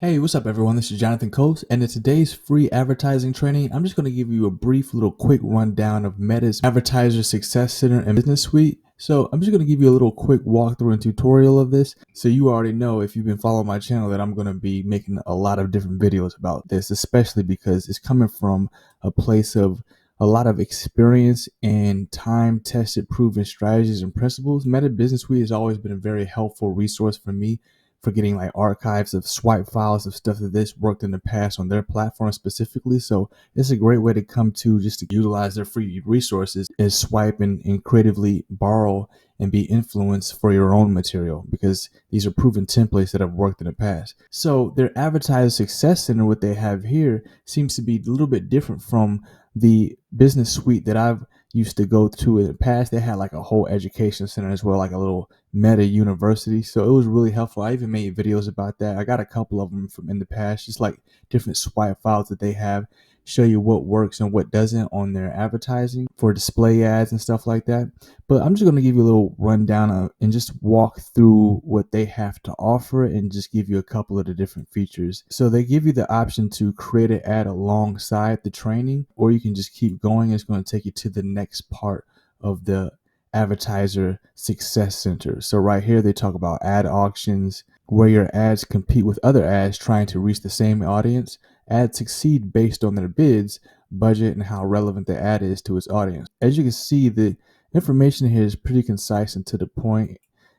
Hey, what's up, everyone? This is Jonathan Coase, and in today's free advertising training, I'm just going to give you a brief little quick rundown of Meta's Advertiser Success Center and Business Suite. So I'm just going to give you a little quick walkthrough and tutorial of this. So you already know, if you've been following my channel, that I'm going to be making a lot of different videos about this, especially because it's coming from a place of a lot of experience and time-tested, proven strategies and principles. Meta Business Suite has always been a very helpful resource for me for getting like archives of swipe files of stuff that this worked in the past on their platform specifically. So it's a great way to come to just to utilize their free resources is swipe and creatively borrow and be influenced for your own material, because these are proven templates that have worked in the past. So their Advertiser Success Center, what they have here, seems to be a little bit different from the business suite that I've used to go to in the past. They had like a whole education center as well, like a little Meta University. So it was really helpful. I even made videos about that. I got a couple of them from in the past, just like different swipe files that they have, show you what works and what doesn't on their advertising for display ads and stuff like that. But I'm just going to give you a little rundown of, and just walk through what they have to offer and just give you a couple of the different features. So they give you the option to create an ad alongside the training, or you can just keep going. It's going to take you to the next part of the Advertiser Success Center. So right here, they talk about ad auctions, where your ads compete with other ads trying to reach the same audience. Ads succeed based on their bids, budget, and how relevant the ad is to its audience. As you can see, the information here is pretty concise and to the point,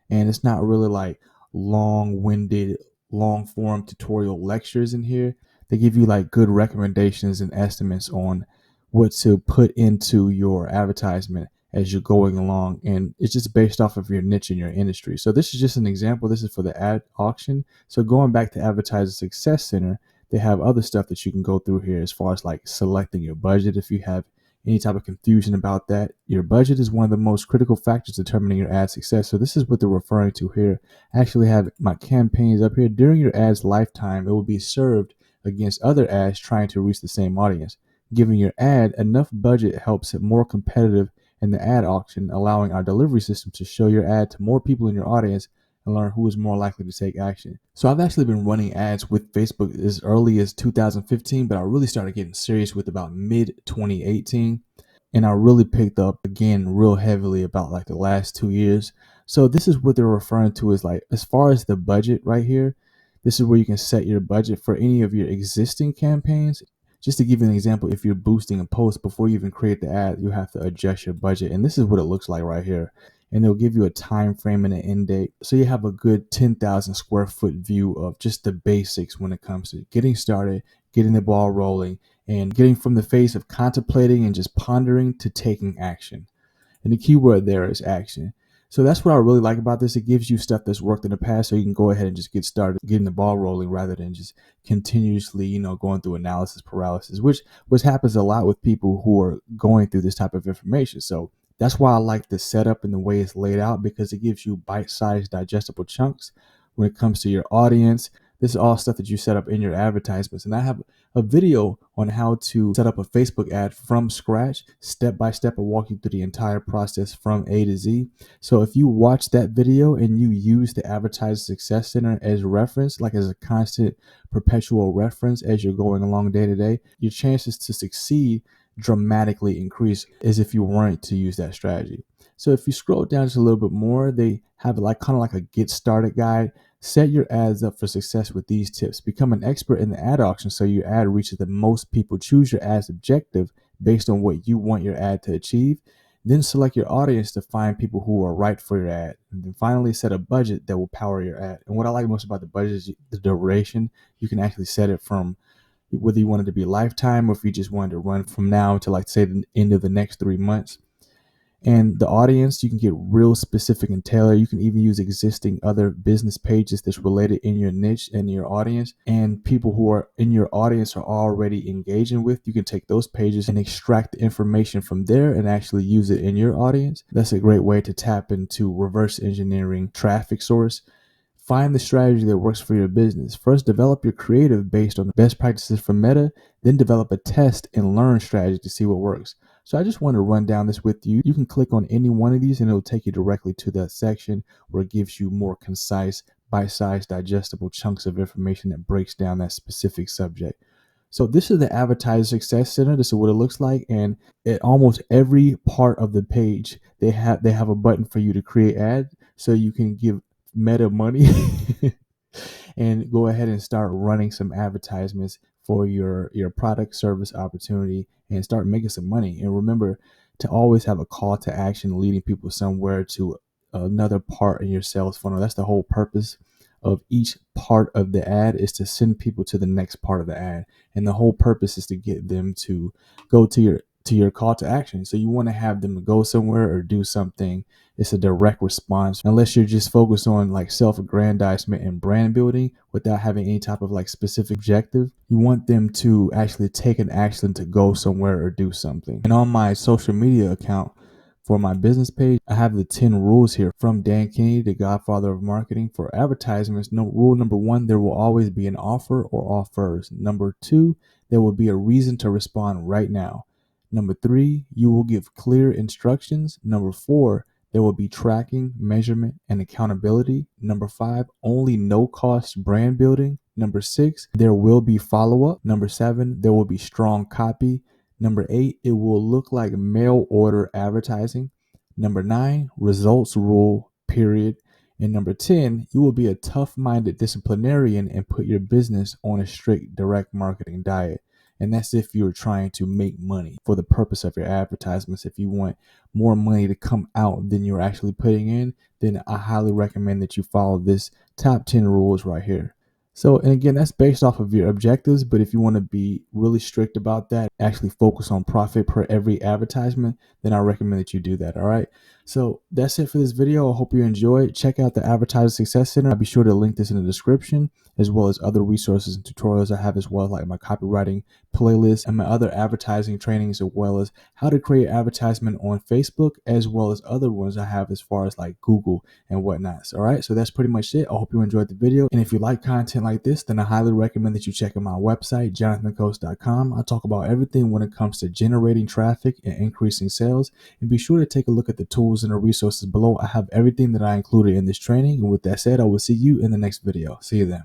and it's not really like long-winded, long-form tutorial lectures in here. They give you like good recommendations and estimates on what to put into your advertisement as you're going along, and it's just based off of your niche in your industry. So this is just an example. This is for the ad auction. So going back to Advertiser Success Center, they have other stuff that you can go through here as far as like selecting your budget. If you have any type of confusion about that, your budget is one of the most critical factors determining your ad success. So this is what they're referring to here. I actually have my campaigns up here. During your ad's lifetime, it will be served against other ads trying to reach the same audience. Giving your ad enough budget helps it more competitive in the ad auction, allowing our delivery system to show your ad to more people in your audience and learn who is more likely to take action. So I've actually been running ads with Facebook as early as 2015, but I really started getting serious with about mid 2018. And I really picked up again real heavily about like the last 2 years. So this is what they're referring to as like, as far as the budget right here, this is where you can set your budget for any of your existing campaigns. Just to give you an example, if you're boosting a post, before you even create the ad, you have to adjust your budget. And this is what it looks like right here. And they'll give you a time frame and an end date. So you have a good 10,000 square foot view of just the basics when it comes to getting started, getting the ball rolling, and getting from the phase of contemplating and just pondering to taking action. And the key word there is action. So that's what I really like about this. It gives you stuff that's worked in the past, so you can go ahead and just get started getting the ball rolling rather than just continuously, going through analysis paralysis, which happens a lot with people who are going through this type of information. So that's why I like the setup and the way it's laid out, because it gives you bite-sized digestible chunks when it comes to your audience. This is all stuff that you set up in your advertisements. And I have a video on how to set up a Facebook ad from scratch. Step by step, I walk you through the entire process from A to Z. So if you watch that video and you use the Advertiser Success Center as reference, like as a constant perpetual reference as you're going along day to day, your chances to succeed dramatically increase as if you weren't to use that strategy. So if you scroll down just a little bit more, they have like kind of like a get started guide. Set your ads up for success with these tips. Become an expert in the ad auction so your ad reaches the most people. Choose your ad's objective based on what you want your ad to achieve. Then select your audience to find people who are right for your ad. And then finally set a budget that will power your ad. And what I like most about the budget is the duration. You can actually set it from whether you want it to be lifetime or if you just wanted to run from now to like say the end of the next 3 months. And the audience, you can get real specific and tailor. You can even use existing other business pages that's related in your niche and your audience, and people who are in your audience are already engaging with. You can take those pages and extract the information from there and actually use it in your audience. That's a great way to tap into reverse engineering traffic source. Find the strategy that works for your business. First, develop your creative based on the best practices from Meta, then develop a test and learn strategy to see what works. So I just want to run down this with you. You can click on any one of these and it'll take you directly to that section where it gives you more concise bite-sized digestible chunks of information that breaks down that specific subject. So this is the Advertiser Success Center. This is what it looks like, and at almost every part of the page, they have a button for you to create ads, so you can give Meta money and go ahead and start running some advertisements for your product, service, opportunity, and start making some money. And remember to always have a call to action leading people somewhere to another part in your sales funnel. That's the whole purpose of each part of the ad, is to send people to the next part of the ad. And the whole purpose is to get them to go to your call to action. So you want to have them go somewhere or do something. It's a direct response. Unless you're just focused on like self-aggrandizement and brand building without having any type of like specific objective, you want them to actually take an action to go somewhere or do something. And on my social media account, for my business page, I have the 10 rules here from Dan Kennedy, the godfather of marketing. For advertisements, rule number 1, there will always be an offer or offers. Number 2, there will be a reason to respond right now. Number 3, you will give clear instructions. Number 4, there will be tracking, measurement, and accountability. Number 5, only no-cost brand building. Number 6, there will be follow-up. Number 7, there will be strong copy. Number 8, it will look like mail order advertising. Number 9, results rule, period. And number 10, you will be a tough-minded disciplinarian and put your business on a strict direct marketing diet. And that's if you're trying to make money for the purpose of your advertisements. If you want more money to come out than you're actually putting in, then I highly recommend that you follow this top 10 rules right here. So, and again, that's based off of your objectives, but if you want to be really strict about that, actually focus on profit per every advertisement, then I recommend that you do that. All right. So that's it for this video. I hope you enjoyed. Check out the Advertiser Success Center. I'll be sure to link this in the description, as well as other resources and tutorials I have, as well as like my copywriting playlist and my other advertising trainings, as well as how to create advertisement on Facebook, as well as other ones I have as far as like Google and whatnot. All right. So that's pretty much it. I hope you enjoyed the video. And if you like content like this, then I highly recommend that you check out my website, jonathancoast.com. I talk about everything when it comes to generating traffic and increasing sales. And be sure to take a look at the tools and the resources below. I have everything that I included in this training. And with that said, I will see you in the next video. See you then.